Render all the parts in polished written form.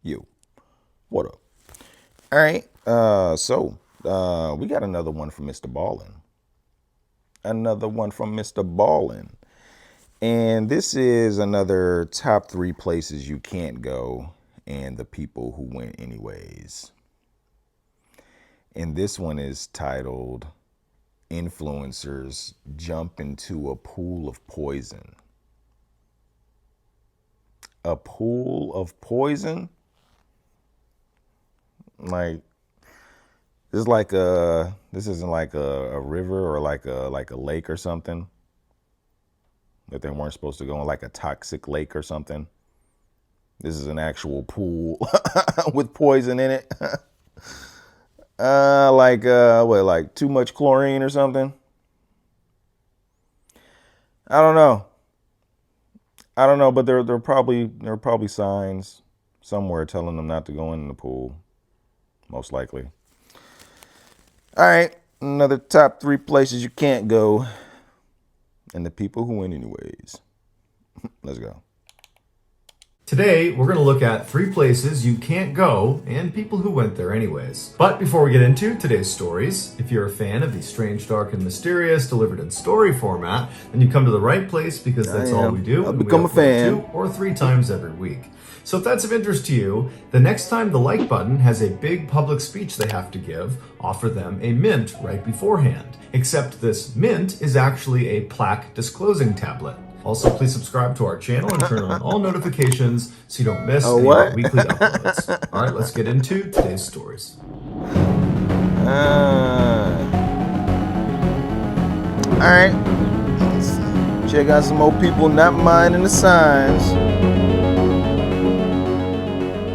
You. What up? All right. We got another one from MrBallen. Another one from MrBallen. And this is another top 3 places you can't go and the people who went anyways. And this one is titled Influencers Jump into a Pool of Poison. A pool of poison? Like, this isn't like a river or like a lake or something that they weren't supposed to go in, like a toxic lake or something. This is an actual pool with poison in it. Like too much chlorine or something? I don't know, but there are probably signs somewhere telling them not to go in the pool, most likely. All right, another top 3 places you can't go, and the people who went anyways. Let's go. Today, we're going to look at 3 places you can't go and people who went there anyways. But before we get into today's stories, if you're a fan of the strange, dark, and mysterious delivered in story format, then you come to the right place because that's all we do. I've become a fan. 2 or 3 times every week. So if that's of interest to you, the next time the like button has a big public speech they have to give, offer them a mint right beforehand. Except this mint is actually a plaque disclosing tablet. Also, please subscribe to our channel and turn on all notifications so you don't miss any of our weekly uploads. All right, let's get into today's stories. All right, let's check out some more people not minding the signs.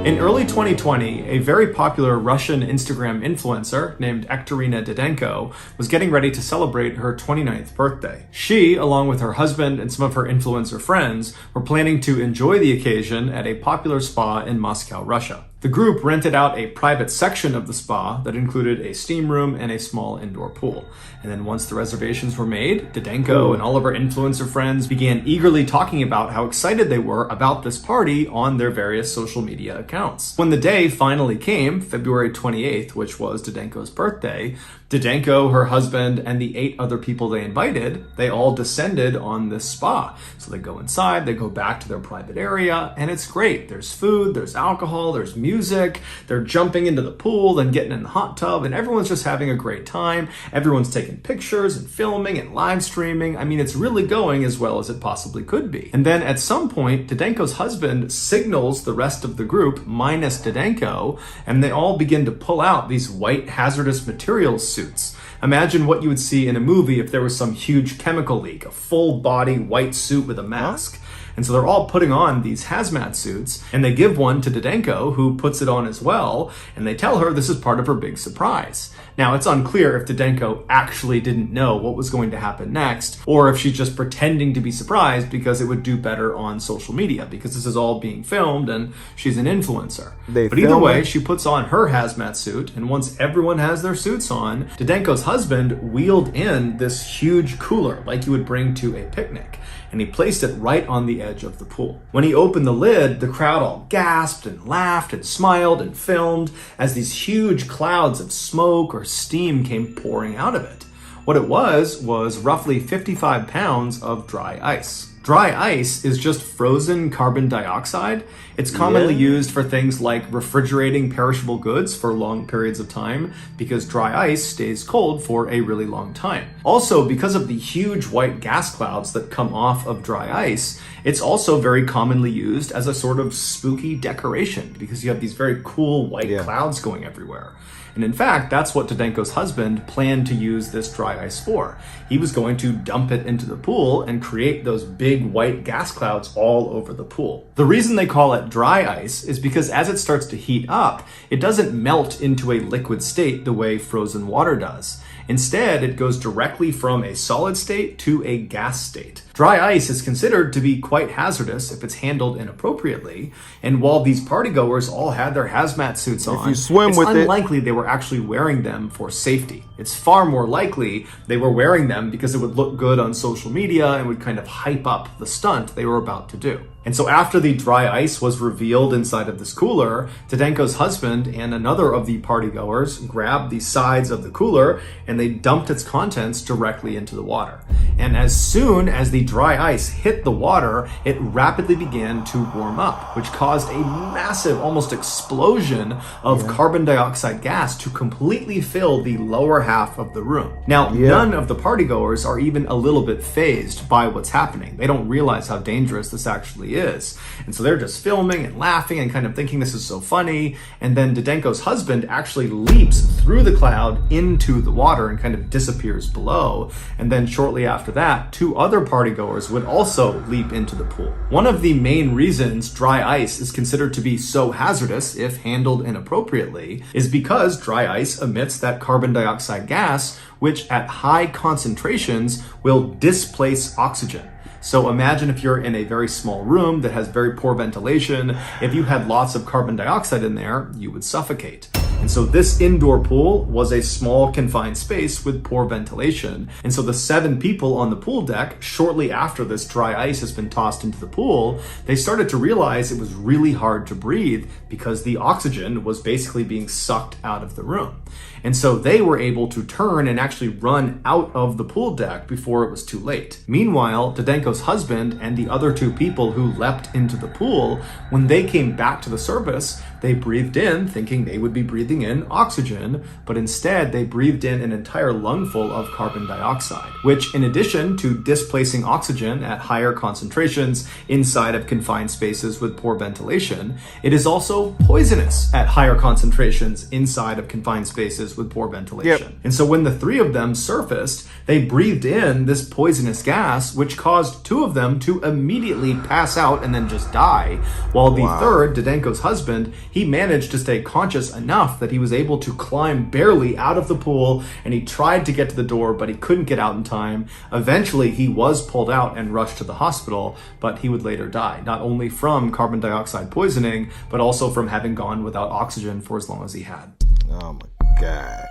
In early 2020, a very popular Russian Instagram influencer named Ekterina Didenko was getting ready to celebrate her 29th birthday. She, along with her husband and some of her influencer friends, were planning to enjoy the occasion at a popular spa in Moscow, Russia. The group rented out a private section of the spa that included a steam room and a small indoor pool. And then once the reservations were made, Didenko and all of her influencer friends began eagerly talking about how excited they were about this party on their various social media accounts. When the day finally came, February 28th, which was Didenko's birthday, Didenko, her husband, and the 8 other people they invited, they all descended on this spa. So they go inside, they go back to their private area, and it's great. There's food, there's alcohol, there's music, they're jumping into the pool, then getting in the hot tub, and everyone's just having a great time. Everyone's taking pictures and filming and live streaming. I mean, it's really going as well as it possibly could be. And then at some point, Didenko's husband signals the rest of the group, minus Didenko, and they all begin to pull out these white hazardous materials suits. Imagine what you would see in a movie if there was some huge chemical leak, a full body white suit with a mask. And so they're all putting on these hazmat suits, and they give one to Didenko, who puts it on as well, and they tell her this is part of her big surprise. Now, it's unclear if Didenko actually didn't know what was going to happen next, or if she's just pretending to be surprised because it would do better on social media, because this is all being filmed and she's an influencer. But either way, she puts on her hazmat suit, and once everyone has their suits on, Didenko's husband wheeled in this huge cooler like you would bring to a picnic, and he placed it right on the edge of the pool. When he opened the lid, the crowd all gasped and laughed and smiled and filmed as these huge clouds of smoke or steam came pouring out of it. What it was roughly 55 pounds of dry ice. Dry ice is just frozen carbon dioxide. It's commonly used for things like refrigerating perishable goods for long periods of time because dry ice stays cold for a really long time. Also, because of the huge white gas clouds that come off of dry ice, it's also very commonly used as a sort of spooky decoration because you have these very cool white clouds going everywhere. And in fact, that's what Didenko's husband planned to use this dry ice for. He was going to dump it into the pool and create those big white gas clouds all over the pool. The reason they call it dry ice is because as it starts to heat up, it doesn't melt into a liquid state the way frozen water does. Instead, it goes directly from a solid state to a gas state. Dry ice is considered to be quite hazardous if it's handled inappropriately, and while these partygoers all had their hazmat suits on, you swim it's with it- unlikely they were actually wearing them for safety. It's far more likely they were wearing them because it would look good on social media and would kind of hype up the stunt they were about to do. And so after the dry ice was revealed inside of this cooler, Didenko's husband and another of the partygoers grabbed the sides of the cooler and they dumped its contents directly into the water. And as soon as the dry ice hit the water, it rapidly began to warm up, which caused a massive, almost explosion of carbon dioxide gas to completely fill the lower half of the room. Now, none of the partygoers are even a little bit fazed by what's happening. They don't realize how dangerous this actually is. And so they're just filming and laughing and kind of thinking this is so funny. And then Didenko's husband actually leaps through the cloud into the water and kind of disappears below. And then shortly after that, two other partygoers would also leap into the pool. One of the main reasons dry ice is considered to be so hazardous if handled inappropriately is because dry ice emits that carbon dioxide gas, which at high concentrations will displace oxygen. So imagine if you're in a very small room that has very poor ventilation. If you had lots of carbon dioxide in there, you would suffocate. And so this indoor pool was a small confined space with poor ventilation. And so the 7 people on the pool deck, shortly after this dry ice has been tossed into the pool, they started to realize it was really hard to breathe because the oxygen was basically being sucked out of the room. And so they were able to turn and actually run out of the pool deck before it was too late. Meanwhile, Didenko's husband and the other 2 people who leapt into the pool, when they came back to the surface, they breathed in thinking they would be breathing in oxygen, but instead they breathed in an entire lungful of carbon dioxide, which in addition to displacing oxygen at higher concentrations inside of confined spaces with poor ventilation, it is also poisonous at higher concentrations inside of confined spaces with poor ventilation. And so when the 3 of them surfaced, they breathed in this poisonous gas, which caused 2 of them to immediately pass out and then just die, while the third, Didenko's husband, he managed to stay conscious enough that he was able to climb barely out of the pool, and he tried to get to the door, but he couldn't get out in time. Eventually, he was pulled out and rushed to the hospital, but he would later die, not only from carbon dioxide poisoning, but also from having gone without oxygen for as long as he had. Oh my God.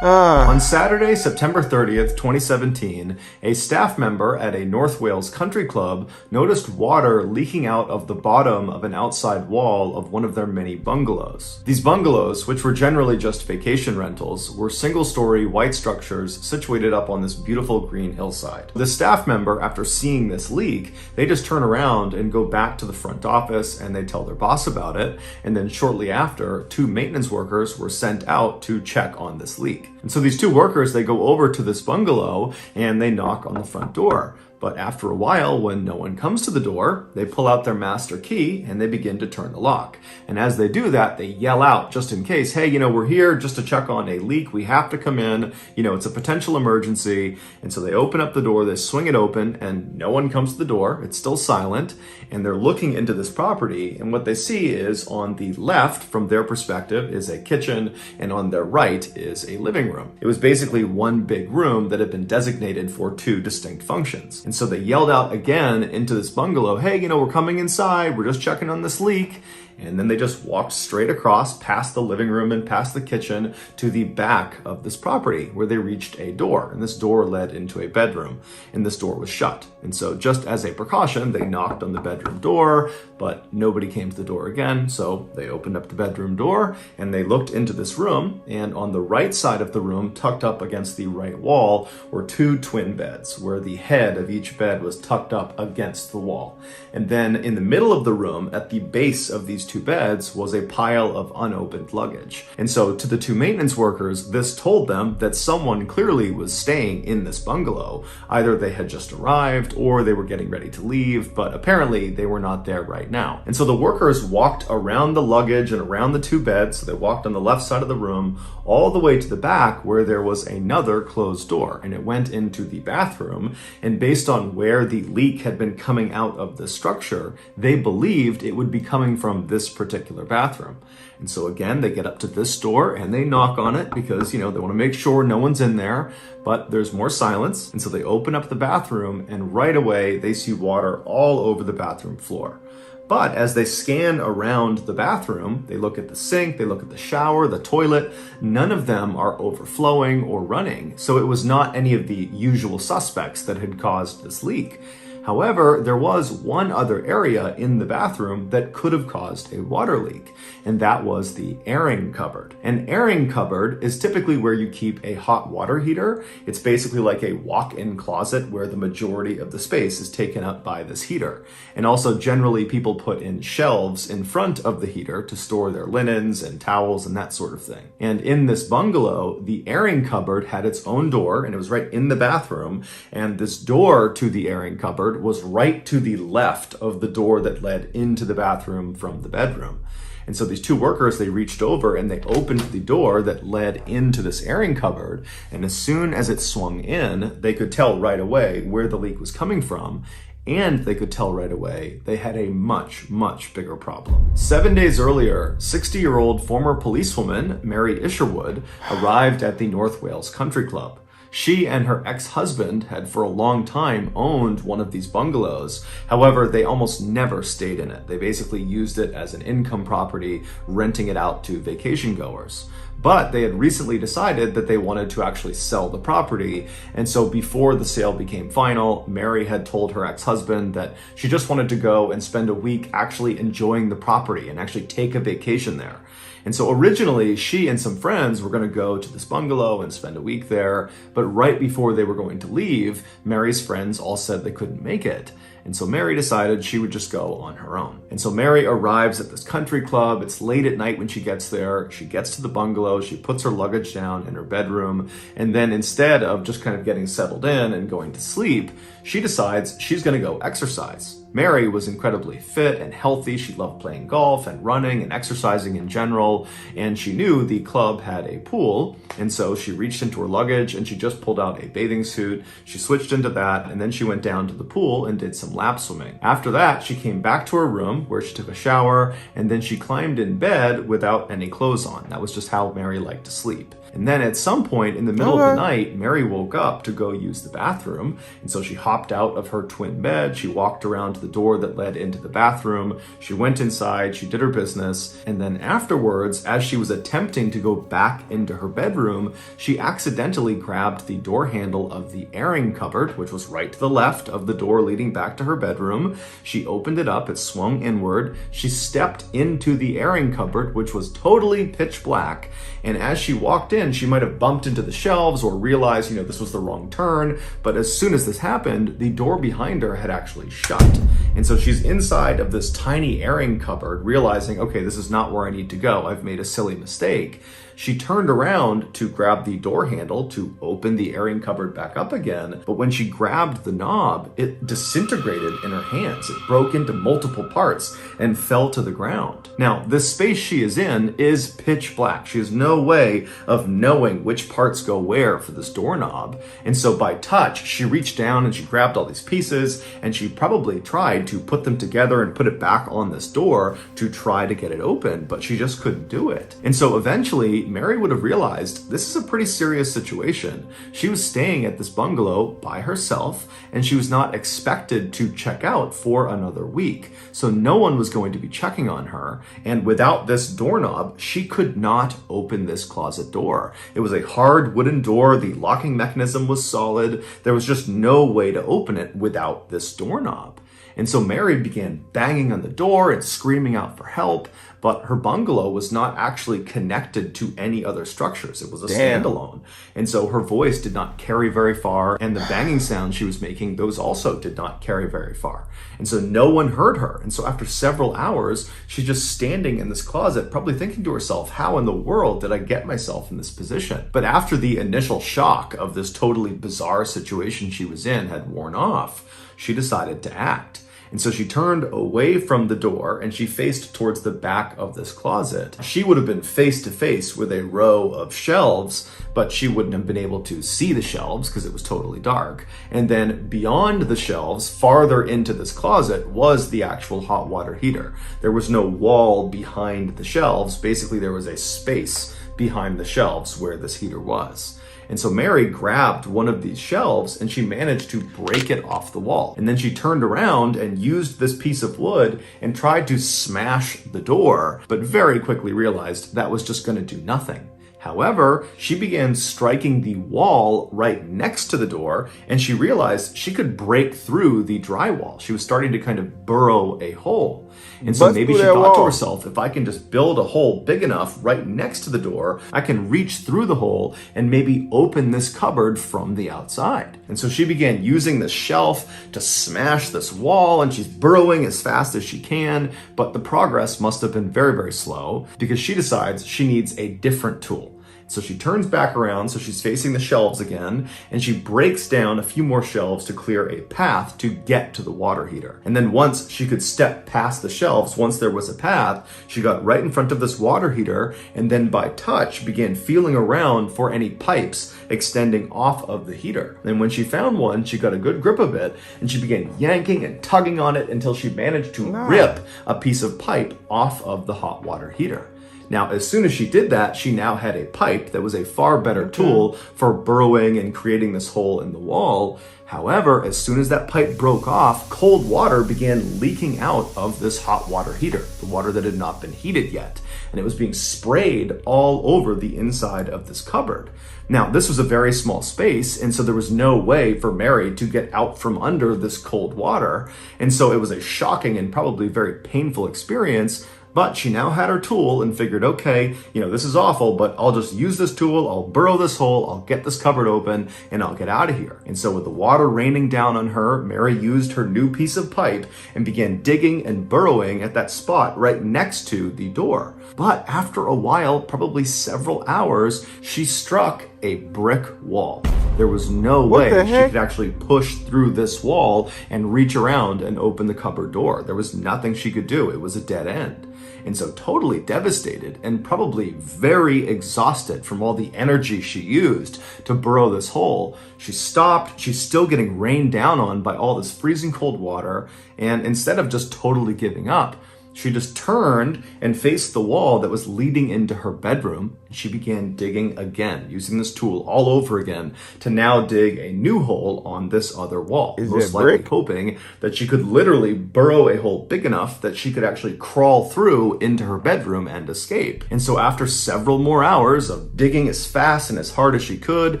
On Saturday, September 30th, 2017, a staff member at a North Wales country club noticed water leaking out of the bottom of an outside wall of one of their many bungalows. These bungalows, which were generally just vacation rentals, were single-story white structures situated up on this beautiful green hillside. The staff member, after seeing this leak, they just turn around and go back to the front office and they tell their boss about it, and then shortly after, 2 maintenance workers were sent out to check on this leak. And so these 2 workers, they go over to this bungalow and they knock on the front door. But after a while, when no one comes to the door, they pull out their master key and they begin to turn the lock. And as they do that, they yell out just in case, hey, we're here just to check on a leak. We have to come in. It's a potential emergency. And so they open up the door, they swing it open, and no one comes to the door. It's still silent. And they're looking into this property. And what they see is on the left, from their perspective, is a kitchen. And on their right is a living room. It was basically one big room that had been designated for 2 distinct functions. And so they yelled out again into this bungalow, hey, we're coming inside. We're just checking on this leak. And then they just walked straight across past the living room and past the kitchen to the back of this property where they reached a door. And this door led into a bedroom, and this door was shut. And so just as a precaution, they knocked on the bedroom door, but nobody came to the door again. So they opened up the bedroom door and they looked into this room. And on the right side of the room, tucked up against the right wall, were 2 twin beds where the head of each bed was tucked up against the wall. And then in the middle of the room, at the base of these 2 beds, was a pile of unopened luggage. And so to the 2 maintenance workers, this told them that someone clearly was staying in this bungalow. Either they had just arrived or they were getting ready to leave, but apparently they were not there right now. And so the workers walked around the luggage and around the 2 beds. So they walked on the left side of the room all the way to the back where there was another closed door, and it went into the bathroom. And based on where the leak had been coming out of the structure, they believed it would be coming from this particular bathroom. And so again, they get up to this door and they knock on it because, they want to make sure no one's in there, but there's more silence. And so they open up the bathroom and right away they see water all over the bathroom floor. But as they scan around the bathroom, they look at the sink, they look at the shower, the toilet, none of them are overflowing or running. So it was not any of the usual suspects that had caused this leak. However, there was one other area in the bathroom that could have caused a water leak, and that was the airing cupboard. An airing cupboard is typically where you keep a hot water heater. It's basically like a walk-in closet where the majority of the space is taken up by this heater. And also generally people put in shelves in front of the heater to store their linens and towels and that sort of thing. And in this bungalow, the airing cupboard had its own door and it was right in the bathroom, and this door to the airing cupboard was right to the left of the door that led into the bathroom from the bedroom. And so these two workers, they reached over and they opened the door that led into this airing cupboard. And as soon as it swung in, they could tell right away where the leak was coming from. And they could tell right away they had a much, much bigger problem. 7 days earlier, 60-year-old former policewoman Mary Isherwood arrived at the North Wales Country Club. She and her ex-husband had for a long time owned one of these bungalows. However, they almost never stayed in it. They basically used it as an income property, renting it out to vacation goers. But they had recently decided that they wanted to actually sell the property. And so before the sale became final, Mary had told her ex-husband that she just wanted to go and spend a week actually enjoying the property and actually take a vacation there. And so originally, she and some friends were going to go to this bungalow and spend a week there. But right before they were going to leave, Mary's friends all said they couldn't make it. And so Mary decided she would just go on her own. And so Mary arrives at this country club. It's late at night when she gets there. She gets to the bungalow. She puts her luggage down in her bedroom. And then instead of just kind of getting settled in and going to sleep, she decides she's going to go exercise. Mary was incredibly fit and healthy. She loved playing golf and running and exercising in general. And she knew the club had a pool. And so she reached into her luggage and she just pulled out a bathing suit. She switched into that and then she went down to the pool and did some lap swimming. After that, she came back to her room where she took a shower and then she climbed in bed without any clothes on. That was just how Mary liked to sleep. And then at some point in the middle of the night, Mary woke up to go use the bathroom. And so she hopped out of her twin bed. She walked around to the door that led into the bathroom. She went inside, she did her business. And then afterwards, as she was attempting to go back into her bedroom, she accidentally grabbed the door handle of the airing cupboard, which was right to the left of the door leading back to her bedroom. She opened it up, it swung inward. She stepped into the airing cupboard, which was totally pitch black. And as she walked in, she might have bumped into the shelves or realized, this was the wrong turn. But as soon as this happened, the door behind her had actually shut. And so she's inside of this tiny airing cupboard, realizing, okay, this is not where I need to go. I've made a silly mistake. She turned around to grab the door handle to open the airing cupboard back up again. But when she grabbed the knob, it disintegrated in her hands. It broke into multiple parts and fell to the ground. Now, this space she is in is pitch black. She has no way of knowing which parts go where for this doorknob. And so by touch, she reached down and she grabbed all these pieces and she probably tried to put them together and put it back on this door to try to get it open, but she just couldn't do it. And so eventually, Mary would have realized this is a pretty serious situation. She was staying at this bungalow by herself and she was not expected to check out for another week. So no one was going to be checking on her. And without this doorknob, she could not open this closet door. It was a hard wooden door. The locking mechanism was solid. There was just no way to open it without this doorknob. And so Mary began banging on the door and screaming out for help, but her bungalow was not actually connected to any other structures. It was a standalone. And so her voice did not carry very far, and the banging sounds she was making, those also did not carry very far. And so no one heard her. And so after several hours, she's just standing in this closet, probably thinking to herself, how in the world did I get myself in this position? But after the initial shock of this totally bizarre situation she was in had worn off, she decided to act. And so she turned away from the door and she faced towards the back of this closet. She would have been face to face with a row of shelves, but she wouldn't have been able to see the shelves because it was totally dark. And then beyond the shelves, farther into this closet, was the actual hot water heater. There was no wall behind the shelves. Basically, there was a space behind the shelves where this heater was. And so Mary grabbed one of these shelves and she managed to break it off the wall. And then she turned around and used this piece of wood and tried to smash the door, but very quickly realized that was just going to do nothing. However, she began striking the wall right next to the door, and she realized she could break through the drywall. She was starting to kind of burrow a hole. And so maybe she thought to herself, if I can just build a hole big enough right next to the door, I can reach through the hole and maybe open this cupboard from the outside. And so she began using the shelf to smash this wall, and she's burrowing as fast as she can, but the progress must have been very, very slow because she decides she needs a different tool. So she turns back around, so she's facing the shelves again, and she breaks down a few more shelves to clear a path to get to the water heater. And then once she could step past the shelves, once there was a path, she got right in front of this water heater, and then by touch began feeling around for any pipes extending off of the heater. And when she found one, she got a good grip of it, and she began yanking and tugging on it until she managed to rip a piece of pipe off of the hot water heater. Now, as soon as she did that, she now had a pipe that was a far better tool for burrowing and creating this hole in the wall. However, as soon as that pipe broke off, cold water began leaking out of this hot water heater, the water that had not been heated yet. And it was being sprayed all over the inside of this cupboard. Now, this was a very small space, and so there was no way for Mary to get out from under this cold water. And so it was a shocking and probably very painful experience. But she now had her tool and figured, okay, this is awful, but I'll just use this tool, I'll burrow this hole, I'll get this cupboard open, and I'll get out of here. And so with the water raining down on her, Mary used her new piece of pipe and began digging and burrowing at that spot right next to the door. But after a while, probably several hours, she struck a brick wall. There was no way she could actually push through this wall and reach around and open the cupboard door. There was nothing she could do. It was a dead end. And so totally devastated and probably very exhausted from all the energy she used to burrow this hole, she stopped. She's still getting rained down on by all this freezing cold water. And instead of just totally giving up, she just turned and faced the wall that was leading into her bedroom. She began digging again, using this tool all over again to now dig a new hole on this other wall. Most likely hoping that she could literally burrow a hole big enough that she could actually crawl through into her bedroom and escape. And so after several more hours of digging as fast and as hard as she could,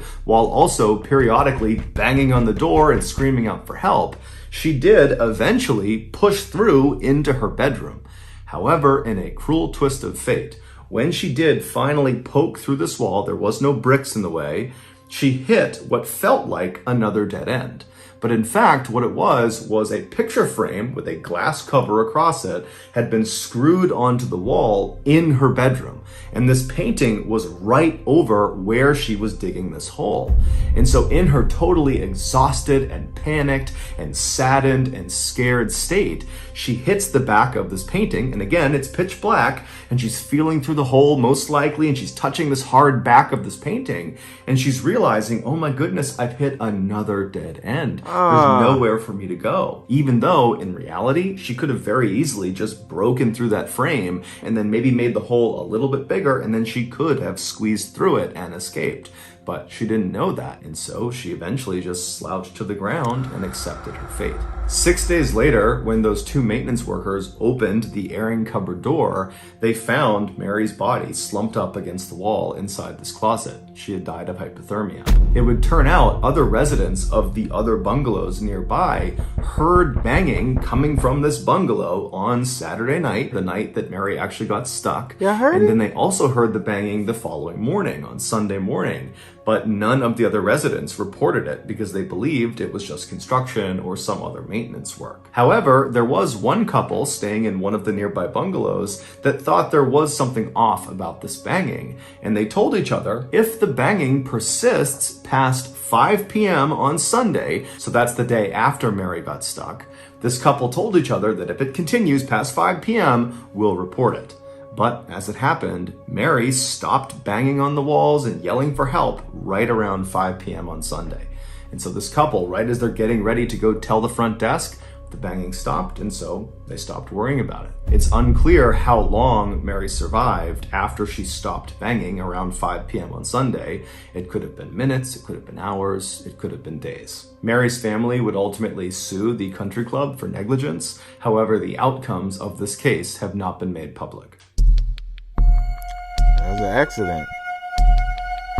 while also periodically banging on the door and screaming out for help, she did eventually push through into her bedroom. However, in a cruel twist of fate, when she did finally poke through this wall, there was no bricks in the way, she hit what felt like another dead end. But in fact, what it was a picture frame with a glass cover across it had been screwed onto the wall in her bedroom. And this painting was right over where she was digging this hole. And so in her totally exhausted and panicked and saddened and scared state, she hits the back of this painting. And again, it's pitch black and she's feeling through the hole most likely, and she's touching this hard back of this painting. And she's realizing, oh my goodness, I've hit another dead end. There's nowhere for me to go. Even though in reality, she could have very easily just broken through that frame and then maybe made the hole a little bit bigger, and then she could have squeezed through it and escaped. But she didn't know that, and so she eventually just slouched to the ground and accepted her fate. 6 days later, when those two maintenance workers opened the airing cupboard door, they found Mary's body slumped up against the wall inside this closet. She had died of hypothermia. It would turn out other residents of the other bungalows nearby heard banging coming from this bungalow on Saturday night, the night that Mary actually got stuck. Yeah, I heard and it. then they also heard the banging the following morning, on Sunday morning. but none of the other residents reported it because they believed it was just construction or some other maintenance work. However, there was one couple staying in one of the nearby bungalows that thought there was something off about this banging, and they told each other if the banging persists past 5 p.m. on Sunday, so that's the day after Mary got stuck, this couple told each other that if it continues past 5 p.m., we'll report it. But as it happened, Mary stopped banging on the walls and yelling for help right around 5 p.m. on Sunday. And so this couple, right as they're getting ready to go tell the front desk, the banging stopped, and so they stopped worrying about it. It's unclear how long Mary survived after she stopped banging around 5 p.m. on Sunday. It could have been minutes, it could have been hours, it could have been days. Mary's family would ultimately sue the country club for negligence. However, the outcomes of this case have not been made public. That was an accident.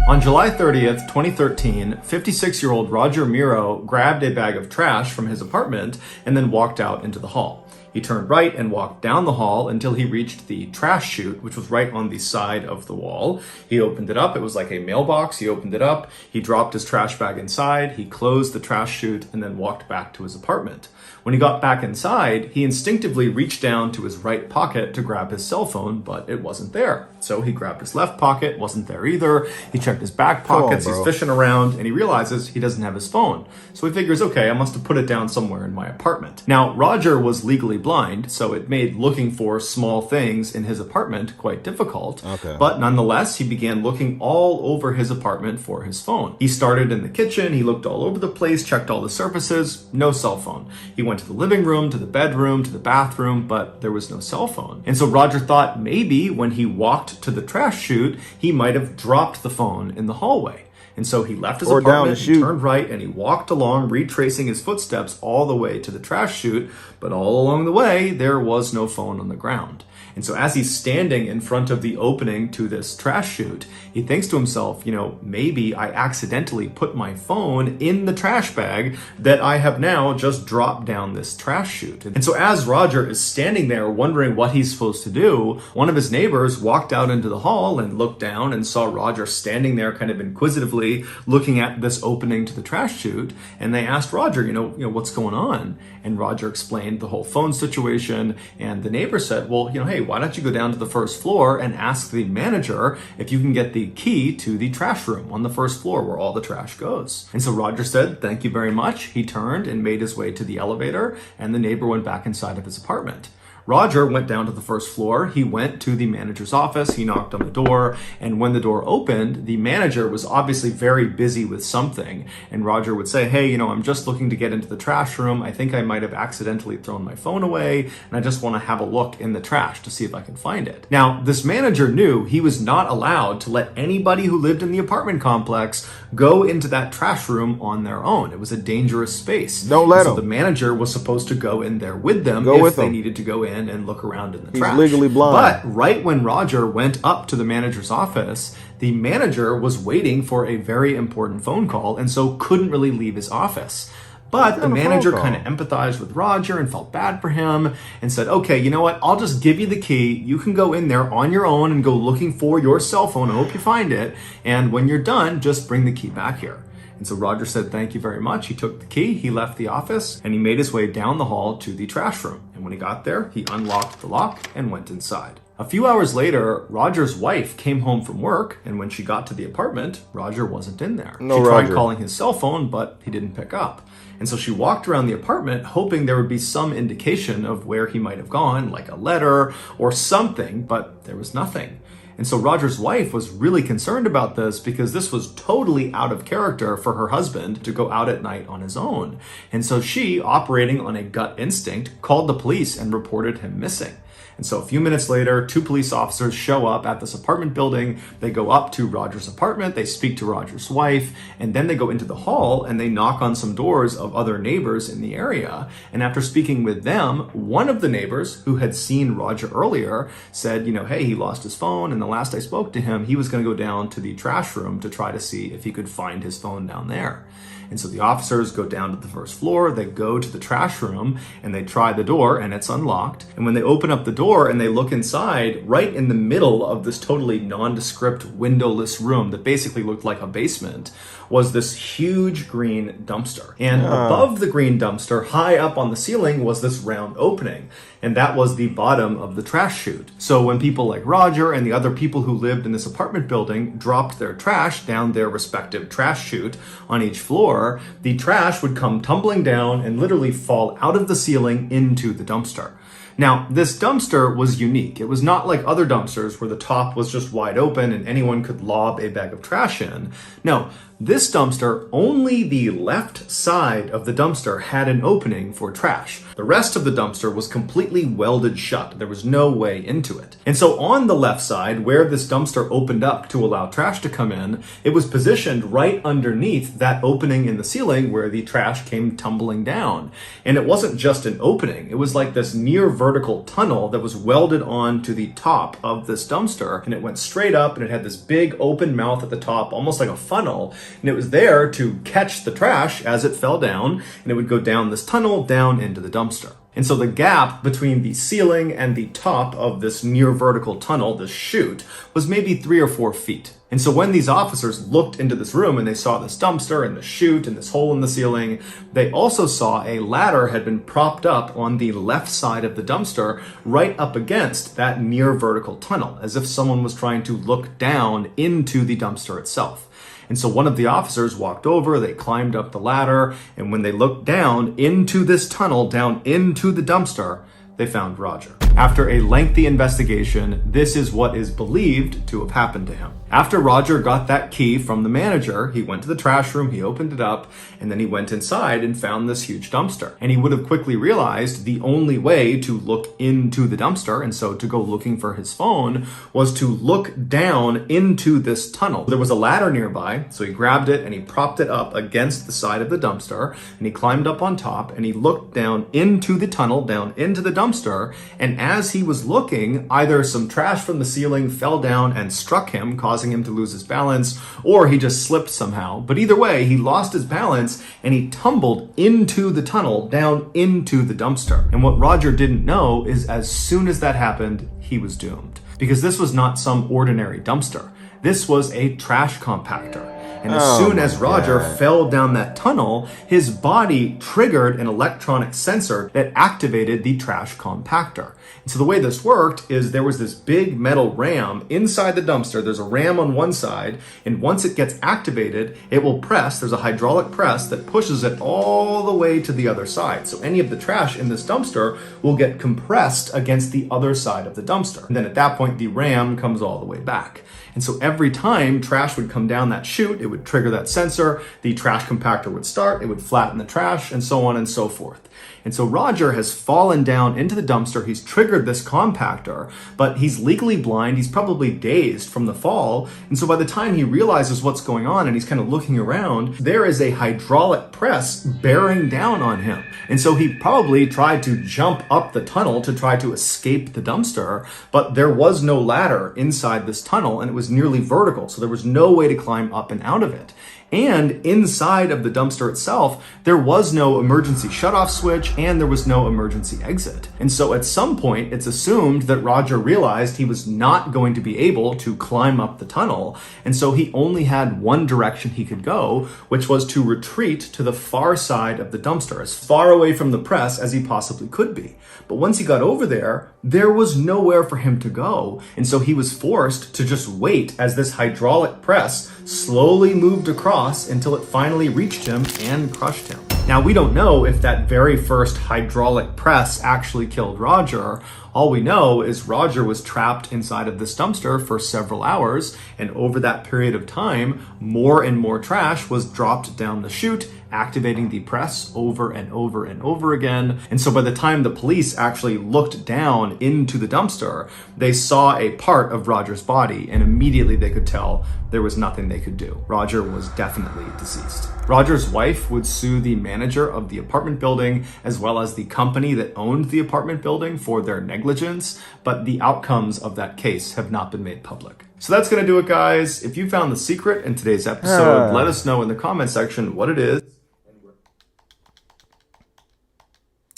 On July 30th, 2013, 56-year-old Roger Miro grabbed a bag of trash from his apartment and then walked out into the hall. He turned right and walked down the hall until he reached the trash chute, which was right on the side of the wall. He opened it up. It was like a mailbox. He opened it up. He dropped his trash bag inside. He closed the trash chute and then walked back to his apartment. When he got back inside, he instinctively reached down to his right pocket to grab his cell phone, but it wasn't there. So he grabbed his left pocket, wasn't there either. He checked his back pockets, he's fishing around, and he realizes he doesn't have his phone. So he figures, okay, I must have put it down somewhere in my apartment. Now, Roger was legally blind, so it made looking for small things in his apartment quite difficult. Okay. But nonetheless, he began looking all over his apartment for his phone. He started in the kitchen, he looked all over the place, checked all the surfaces, no cell phone. He went to the living room, to the bedroom, to the bathroom, but there was no cell phone. And so Roger thought maybe when he walked to the trash chute, he might have dropped the phone in the hallway. And so he left his apartment, he turned right, and he walked along, retracing his footsteps all the way to the trash chute. But all along the way, there was no phone on the ground. And so as he's standing in front of the opening to this trash chute, he thinks to himself, maybe I accidentally put my phone in the trash bag that I have now just dropped down this trash chute. And so as Roger is standing there wondering what he's supposed to do, one of his neighbors walked out into the hall and looked down and saw Roger standing there kind of inquisitively looking at this opening to the trash chute. And they asked Roger, what's going on? And Roger explained the whole phone situation. And the neighbor said, well, hey, why don't you go down to the first floor and ask the manager if you can get the key to the trash room on the first floor where all the trash goes. And so Roger said, thank you very much. He turned and made his way to the elevator, and the neighbor went back inside of his apartment. Roger went down to the first floor. He went to the manager's office. He knocked on the door. And when the door opened, the manager was obviously very busy with something. And Roger would say, hey, I'm just looking to get into the trash room. I think I might have accidentally thrown my phone away. And I just want to have a look in the trash to see if I can find it. Now, this manager knew he was not allowed to let anybody who lived in the apartment complex go into that trash room on their own. It was a dangerous space. Don't let him. So the manager was supposed to go in there with them if they needed to go in and look around in the trash. He's legally blind. But right when Roger went up to the manager's office, the manager was waiting for a very important phone call and so couldn't really leave his office. But the manager kind of empathized with Roger and felt bad for him and said, okay, you know what? I'll just give you the key. You can go in there on your own and go looking for your cell phone. I hope you find it. And when you're done, just bring the key back here. And so Roger said, thank you very much. He took the key, he left the office, and he made his way down the hall to the trash room. And when he got there, he unlocked the lock and went inside. A few hours later, Roger's wife came home from work, and when she got to the apartment, Roger wasn't in there. She tried calling his cell phone, but he didn't pick up. And so she walked around the apartment hoping there would be some indication of where he might have gone, like a letter or something, but there was nothing. And so Roger's wife was really concerned about this because this was totally out of character for her husband to go out at night on his own. And so she, operating on a gut instinct, called the police and reported him missing. And so a few minutes later, 2 police officers show up at this apartment building. They go up to Roger's apartment, they speak to Roger's wife, and then they go into the hall and they knock on some doors of other neighbors in the area. And after speaking with them, one of the neighbors who had seen Roger earlier said, hey, he lost his phone, and the last I spoke to him, he was going to go down to the trash room to try to see if he could find his phone down there. And so the officers go down to the first floor, they go to the trash room, and they try the door, and it's unlocked. And when they open up the door and they look inside, right in the middle of this totally nondescript windowless room that basically looked like a basement, was this huge green dumpster. And above the green dumpster, high up on the ceiling, was this round opening. And that was the bottom of the trash chute. So when people like Roger and the other people who lived in this apartment building dropped their trash down their respective trash chute on each floor, the trash would come tumbling down and literally fall out of the ceiling into the dumpster. Now, this dumpster was unique. It was not like other dumpsters where the top was just wide open and anyone could lob a bag of trash in. No, this dumpster, only the left side of the dumpster had an opening for trash. The rest of the dumpster was completely welded shut. There was no way into it. And so on the left side, where this dumpster opened up to allow trash to come in, it was positioned right underneath that opening in the ceiling where the trash came tumbling down. And it wasn't just an opening. It was like this near vertical tunnel that was welded on to the top of this dumpster. And it went straight up and it had this big open mouth at the top, almost like a funnel. And it was there to catch the trash as it fell down, and it would go down this tunnel down into the dumpster. And so the gap between the ceiling and the top of this near vertical tunnel, this chute, was maybe 3 or 4 feet. And so when these officers looked into this room and they saw this dumpster and the chute and this hole in the ceiling, they also saw a ladder had been propped up on the left side of the dumpster right up against that near vertical tunnel, as if someone was trying to look down into the dumpster itself. And so one of the officers walked over, they climbed up the ladder, and when they looked down into this tunnel, down into the dumpster, they found Roger. After a lengthy investigation, this is what is believed to have happened to him. After Roger got that key from the manager, he went to the trash room, he opened it up, and then he went inside and found this huge dumpster. And he would have quickly realized the only way to look into the dumpster, and so to go looking for his phone, was to look down into this tunnel. There was a ladder nearby, so he grabbed it and he propped it up against the side of the dumpster, and he climbed up on top and he looked down into the tunnel, down into the dumpster, and as he was looking, either some trash from the ceiling fell down and struck him, causing him to lose his balance, or he just slipped somehow. But either way, he lost his balance and he tumbled into the tunnel, down into the dumpster. And what Roger didn't know is as soon as that happened, he was doomed. Because this was not some ordinary dumpster. This was a trash compactor. And as soon as Roger fell down that tunnel, his body triggered an electronic sensor that activated the trash compactor. And so the way this worked is there was this big metal ram inside the dumpster. There's a ram on one side, and once it gets activated, it will press. There's a hydraulic press that pushes it all the way to the other side. So any of the trash in this dumpster will get compressed against the other side of the dumpster. And then at that point, the ram comes all the way back. And so every time trash would come down that chute, it would trigger that sensor, the trash compactor would start, it would flatten the trash, and so on and so forth. And so Roger has fallen down into the dumpster. He's triggered this compactor, but he's legally blind. He's probably dazed from the fall. And so by the time he realizes what's going on and he's kind of looking around, there is a hydraulic press bearing down on him. And so he probably tried to jump up the tunnel to try to escape the dumpster, but there was no ladder inside this tunnel and it was nearly vertical. So there was no way to climb up and out of it. And inside of the dumpster itself, there was no emergency shutoff switch and there was no emergency exit. And so at some point, it's assumed that Roger realized he was not going to be able to climb up the tunnel. And so he only had one direction he could go, which was to retreat to the far side of the dumpster, as far away from the press as he possibly could be. But once he got over there, there was nowhere for him to go. And so he was forced to just wait as this hydraulic press slowly moved across until it finally reached him and crushed him. Now, we don't know if that very first hydraulic press actually killed Roger. All we know is Roger was trapped inside of this dumpster for several hours, and over that period of time, more and more trash was dropped down the chute, activating the press over and over and over again. And so by the time the police actually looked down into the dumpster, they saw a part of Roger's body, and immediately they could tell there was nothing they could do. Roger was definitely deceased. Roger's wife would sue the manager of the apartment building as well as the company that owned the apartment building for their negligence, but the outcomes of that case have not been made public. So that's going to do it, guys. If you found the secret in today's episode, let us know in the comment section what it is.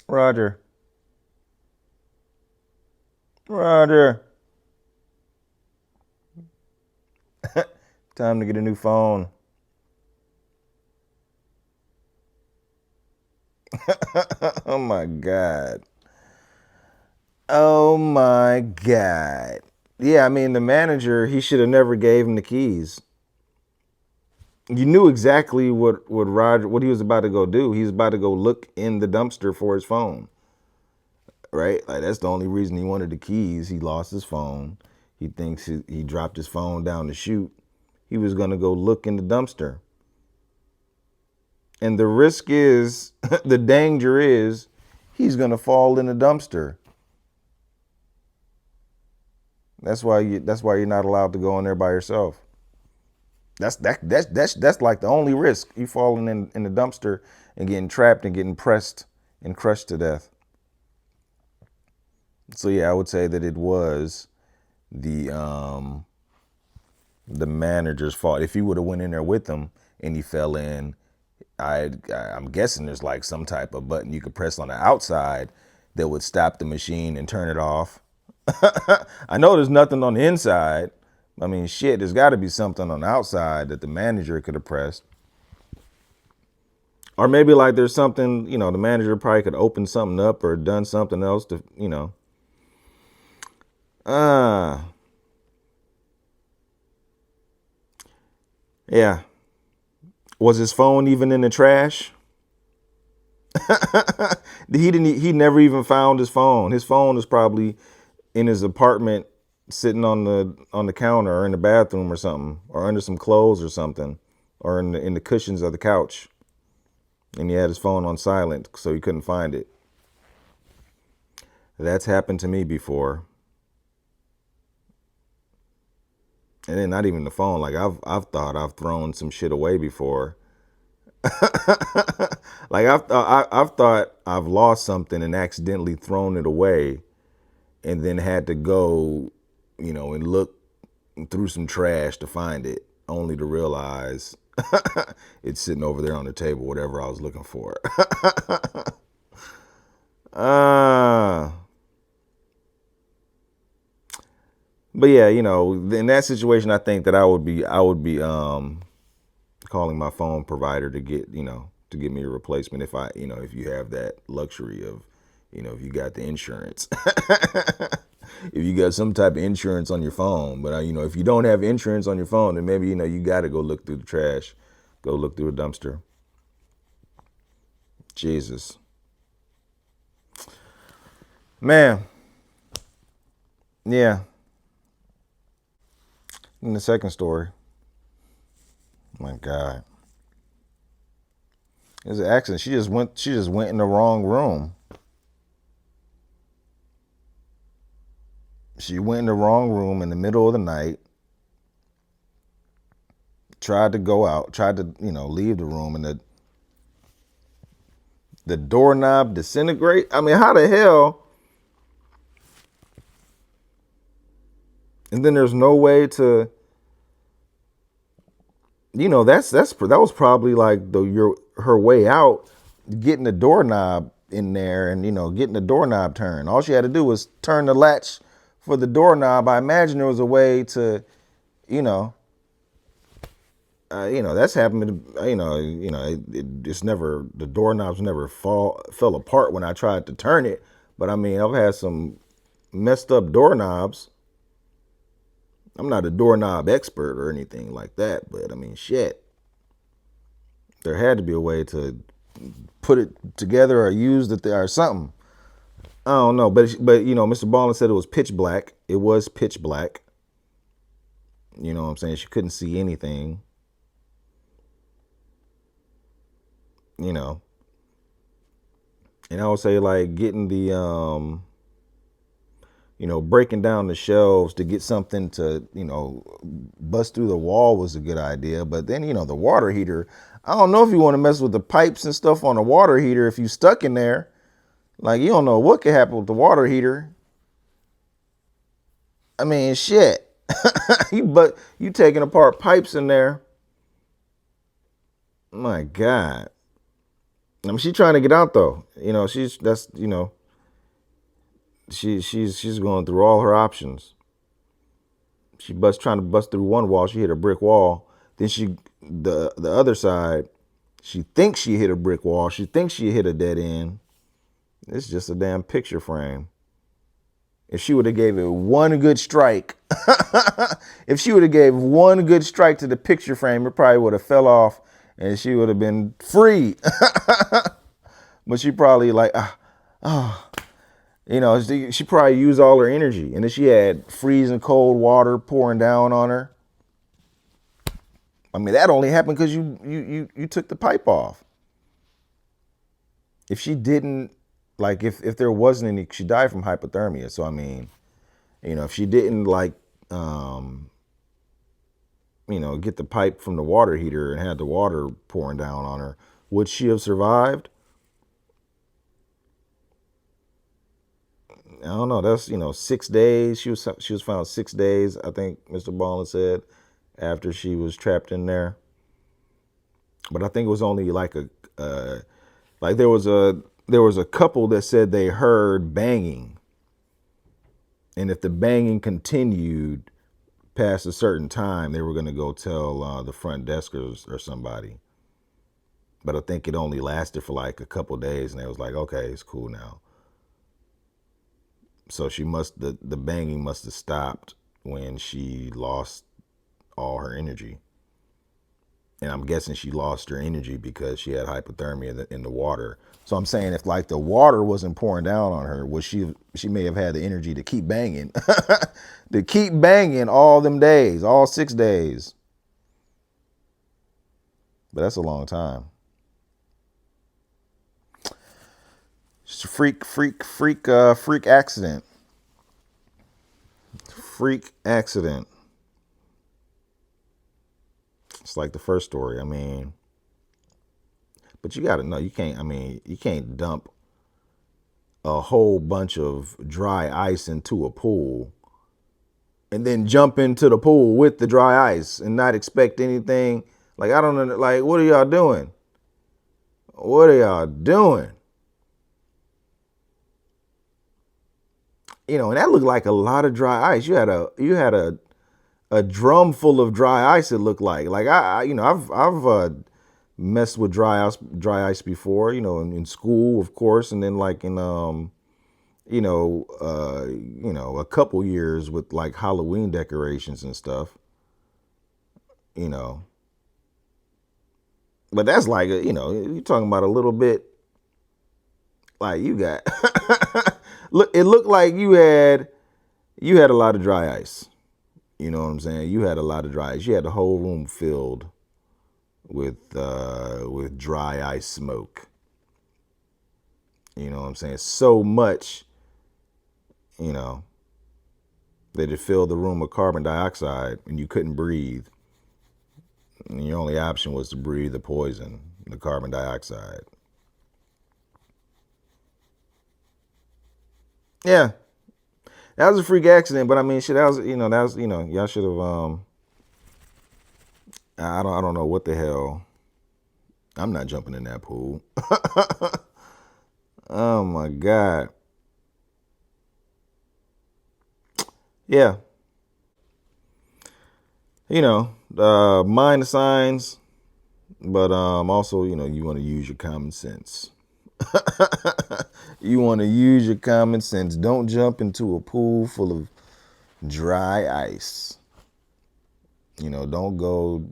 Roger. Roger. Time to get a new phone. Oh my God. Oh my God. Yeah, I mean, the manager, he should have never gave him the keys. You knew exactly what he was about to go do. He was about to go look in the dumpster for his phone. Right? Like, that's the only reason he wanted the keys. He lost his phone. He thinks he dropped his phone down the chute. He was going to go look in the dumpster. And the risk is, the danger is, he's going to fall in the dumpster. That's why you're not allowed to go in there by yourself. That's like the only risk. You falling in the dumpster and getting trapped and getting pressed and crushed to death. So yeah, I would say that it was the manager's fault. If he would have went in there with him and he fell in, I'm guessing there's like some type of button you could press on the outside that would stop the machine and turn it off. I know there's nothing on the inside. I mean, shit, there's got to be something on the outside that the manager could have pressed. Or maybe like there's something, the manager probably could open something up or done something else to, yeah. Was his phone even in the trash? He never even found his phone. His phone is probably in his apartment, sitting on the counter or in the bathroom or something, or under some clothes or something, or in the cushions of the couch. And he had his phone on silent, so he couldn't find it. That's happened to me before. And then not even the phone. Like I've thought I've thrown some shit away before. Like I've thought I've lost something and accidentally thrown it away, and then had to go, and look through some trash to find it, only to realize it's sitting over there on the table, whatever I was looking for. But yeah, in that situation, I think that I would be calling my phone provider to get me a replacement if you have that luxury of, if you got the insurance. If you got some type of insurance on your phone. But if you don't have insurance on your phone, then maybe you got to go look through the trash, go look through a dumpster. Jesus, man. Yeah. In the second story, my God, it was an accident. She just went in the wrong room. She went in the wrong room in the middle of the night. Tried to go out, tried to, leave the room, and the doorknob disintegrate. I mean, how the hell? And then there's no way to, that was probably like her way out, getting the doorknob in there and getting the doorknob turned. All she had to do was turn the latch for the doorknob. I imagine there was a way to, that's happened. It's never, the doorknobs never fell apart when I tried to turn it. But I mean, I've had some messed up doorknobs. I'm not a doorknob expert or anything like that, but I mean, shit. There had to be a way to put it together or use it or something. I don't know, but MrBallen said it was pitch black. It was pitch black. You know what I'm saying? She couldn't see anything. And I would say like getting the breaking down the shelves to get something to, bust through the wall was a good idea. But then, the water heater, I don't know if you want to mess with the pipes and stuff on the water heater if you stuck in there. Like, you don't know what could happen with the water heater. I mean, shit. you taking apart pipes in there. My God. I mean, she's trying to get out though. She's going through all her options. Trying to bust through one wall. She hit a brick wall. Then the other side. She thinks she hit a brick wall. She thinks she hit a dead end. It's just a damn picture frame. If she would have gave it one good strike, if she would have gave one good strike to the picture frame, it probably would have fell off and she would have been free. But she probably like, she probably used all her energy. And then she had freezing cold water pouring down on her. I mean, that only happened because you took the pipe off. If she didn't, like, if there wasn't any, she died from hypothermia. So, I mean, if she didn't, like, get the pipe from the water heater and had the water pouring down on her, would she have survived? I don't know. That's 6 days. She was found 6 days. I think MrBallen said after she was trapped in there. But I think it was only like there was a couple that said they heard banging, and if the banging continued past a certain time, they were going to go tell the front desk or somebody. But I think it only lasted for like a couple days, and they was like, okay, it's cool now. So the banging must have stopped when she lost all her energy. And I'm guessing she lost her energy because she had hypothermia in the water. So I'm saying if like the water wasn't pouring down on her, she may have had the energy to keep banging, to keep banging all them days, all 6 days. But that's a long time. Just a freak accident. Freak accident. It's like the first story. I mean, but you got to know you can't dump a whole bunch of dry ice into a pool and then jump into the pool with the dry ice and not expect anything. Like, I don't know. Like, what are y'all doing? What are y'all doing? And that looked like a lot of dry ice. You had a drum full of dry ice. It looked like I've messed with dry ice before. In school, of course, and then like in a couple years with like Halloween decorations and stuff. But that's like you're talking about a little bit. Like you got look. It looked like you had a lot of dry ice. You know what I'm saying? You had a lot of dry ice. You had the whole room filled with dry ice smoke. You know what I'm saying? So much, that it filled the room with carbon dioxide and you couldn't breathe. And your only option was to breathe the poison, the carbon dioxide. Yeah, that was a freak accident, but I mean, shit, y'all should have. I don't know what the hell. I'm not jumping in that pool. Oh my God. Yeah. Mind the signs, but also, you want to use your common sense. You want to use your common sense. Don't jump into a pool full of dry ice. Don't go,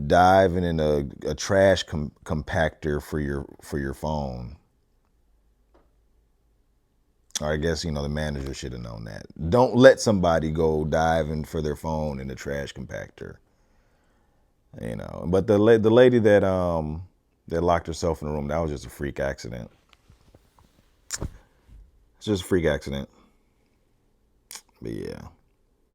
diving in a trash compactor for your phone. Or I guess, the manager should have known that. Don't let somebody go diving for their phone in a trash compactor. But the lady that locked herself in the room, that was just a freak accident. It's just a freak accident. But yeah.